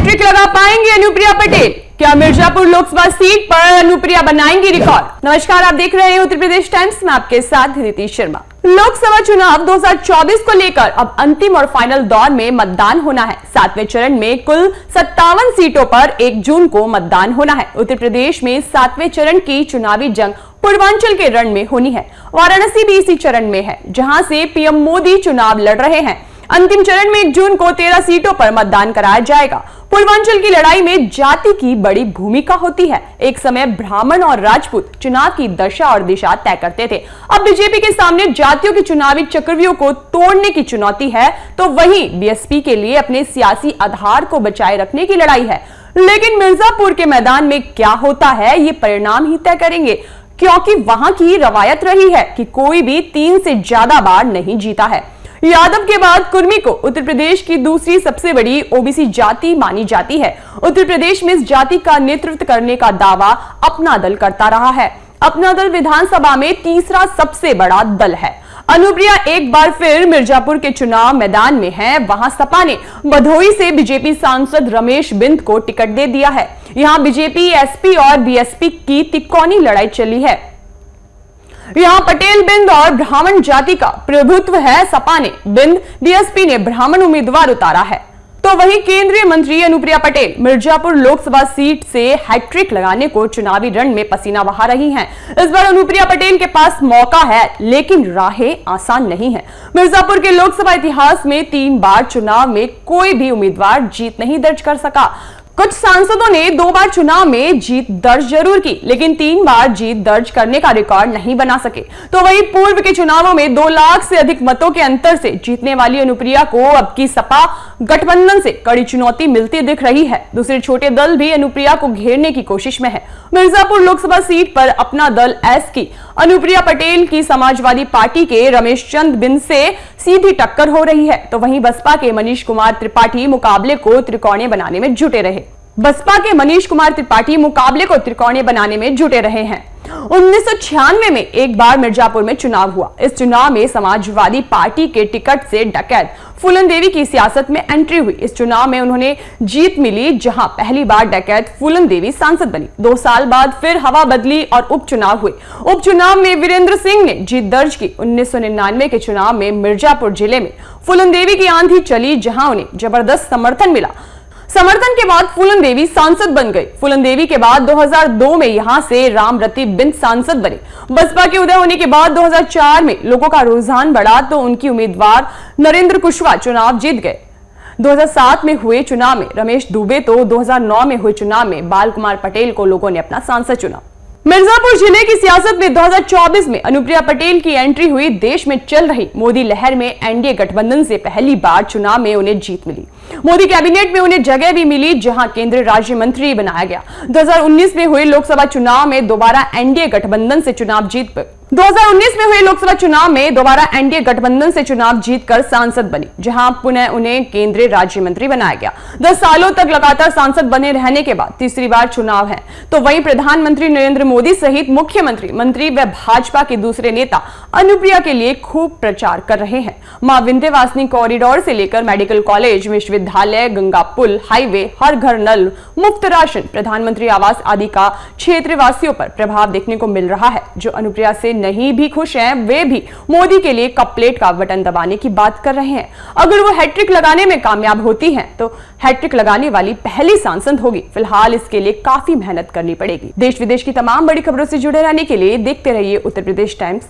Hat trick लगा पाएंगे अनुप्रिया पटेल? क्या मिर्जापुर लोकसभा सीट पर अनुप्रिया बनाएंगी रिकॉर्ड? नमस्कार, आप देख रहे हैं उत्तर प्रदेश टाइम्स में, आपके साथ धृति शर्मा। लोकसभा चुनाव 2024 को लेकर अब अंतिम और फाइनल दौर में मतदान होना है। 7वें चरण में कुल 57 सीटों पर 1 जून को मतदान होना है। उत्तर प्रदेश में 7वें चरण की चुनावी जंग पूर्वांचल के रण में होनी है। वाराणसी भी इसी चरण में है, जहां से पीएम मोदी चुनाव लड़ रहे हैं। अंतिम चरण में 1 जून को 13 सीटों पर मतदान कराया जाएगा। पूर्वांचल की लड़ाई में जाति की बड़ी भूमिका होती है। एक समय ब्राह्मण और राजपूत चुनाव की दशा और दिशा तय करते थे। अब बीजेपी के सामने जातियों के चुनावी चक्रव्यूह को तोड़ने की चुनौती है, तो वहीं बीएसपी के लिए अपने सियासी आधार को बचाए रखने की लड़ाई है। लेकिन मिर्जापुर के मैदान में क्या होता है, ये परिणाम ही तय करेंगे, क्योंकि वहां की रवायत रही है कि कोई भी 3 से ज्यादा बार नहीं जीता है। यादव के बाद कुर्मी को उत्तर प्रदेश की दूसरी सबसे बड़ी ओबीसी जाति मानी जाती है। उत्तर प्रदेश में इस जाति का नेतृत्व करने का दावा अपना दल करता रहा है। अपना दल विधानसभा में तीसरा सबसे बड़ा दल है। अनुप्रिया एक बार फिर मिर्जापुर के चुनाव मैदान में है। वहां सपा ने भदोही से बीजेपी सांसद रमेश बिंद को टिकट दे दिया है। यहां बीजेपी, एसपी और बीएसपी की तिकोनी लड़ाई चली है। यहां पटेल बिंद और ब्राह्मण जाति का प्रभुत्व है। सपा ने बिंद, बीएसपी ने ब्राह्मण उम्मीदवार उतारा है। तो वहीं केंद्रीय मंत्री अनुप्रिया पटेल मिर्जापुर लोकसभा सीट से हैट्रिक लगाने को चुनावी रण में पसीना बहा रही हैं। इस बार अनुप्रिया पटेल के पास मौका है, लेकिन राहें आसान नहीं है। मिर्जापुर के लोकसभा इतिहास में 3 बार चुनाव में कोई भी उम्मीदवार जीत नहीं दर्ज कर सका। कुछ सांसदों ने 2 बार चुनाव में जीत दर्ज जरूर की, लेकिन 3 बार जीत दर्ज करने का रिकॉर्ड नहीं बना सके। तो वहीं पूर्व के चुनावों में 2 लाख से अधिक मतों के अंतर से जीतने वाली अनुप्रिया को अब की सपा गठबंधन से कड़ी चुनौती मिलती दिख रही है। दूसरे छोटे दल भी अनुप्रिया को घेरने की कोशिश में है। मिर्जापुर लोकसभा सीट पर अपना दल एस की अनुप्रिया पटेल की समाजवादी पार्टी के रमेश चंद बिंद से सीधी टक्कर हो रही है। तो वहीं बसपा के मनीष कुमार त्रिपाठी मुकाबले को त्रिकोणीय बनाने में जुटे रहे। बसपा के मनीष कुमार त्रिपाठी मुकाबले को त्रिकोणीय बनाने में जुटे रहे हैं। 1996 में एक बार मिर्जापुर में चुनाव हुआ। इस चुनाव में समाजवादी पार्टी के टिकट से डकैत फूलन देवी की सियासत में एंट्री हुई। इस चुनाव में उन्होंने जीत मिली, जहां पहली बार डकैत फूलन देवी सांसद बनी। 2 साल बाद फिर हवा बदली और उपचुनाव हुए। उपचुनाव में वीरेंद्र सिंह ने जीत दर्ज की। 1999 के चुनाव में मिर्जापुर जिले में फूलन देवी की आंधी चली, जहां उन्हें जबरदस्त समर्थन मिला। समर्थन के बाद फूलन देवी सांसद बन गई। फूलन देवी के बाद 2002 में यहां से रामरती बिंद सांसद बने। बसपा के उदय होने के बाद 2004 में लोगों का रुझान बढ़ा, तो उनकी उम्मीदवार नरेंद्र कुशवाहा चुनाव जीत गए। 2007 में हुए चुनाव में रमेश दुबे, तो 2009 में हुए चुनाव में बाल कुमार पटेल को लोगों ने अपना सांसद चुना। मिर्जापुर जिले की सियासत में 2024 में अनुप्रिया पटेल की एंट्री हुई। देश में चल रही मोदी लहर में एनडीए गठबंधन से पहली बार चुनाव में उन्हें जीत मिली। मोदी कैबिनेट में उन्हें जगह भी मिली, जहां केंद्रीय राज्य मंत्री बनाया गया। 2019 में हुए लोकसभा चुनाव में दोबारा एनडीए गठबंधन से चुनाव जीत 2019 में हुए लोकसभा चुनाव में दोबारा एनडीए गठबंधन से चुनाव जीतकर सांसद बनी, जहां पुनः उन्हें केंद्रीय राज्य मंत्री बनाया गया। 10 सालों तक लगातार सांसद बने रहने के बाद तीसरी बार चुनाव है। तो वहीं प्रधानमंत्री नरेंद्र मोदी सहित मुख्यमंत्री, मंत्री व भाजपा के दूसरे नेता अनुप्रिया के लिए खूब प्रचार कर रहे हैं। मां विंध्यवासिनी कॉरिडोर से लेकर मेडिकल कॉलेज, विश्वविद्यालय, गंगा पुल, हाईवे, हर घर नल, मुफ्त राशन, प्रधानमंत्री आवास आदि का क्षेत्रवासियों पर प्रभाव देखने को मिल रहा है। जो अनुप्रिया से नहीं भी खुश हैं, वे भी मोदी के लिए कप प्लेट का बटन दबाने की बात कर रहे हैं। अगर वो हैट्रिक लगाने में कामयाब होती हैं, तो हैट्रिक लगाने वाली पहली सांसद होगी। फिलहाल इसके लिए काफी मेहनत करनी पड़ेगी। देश विदेश की तमाम बड़ी खबरों से जुड़े रहने के लिए देखते रहिए उत्तर प्रदेश टाइम्स।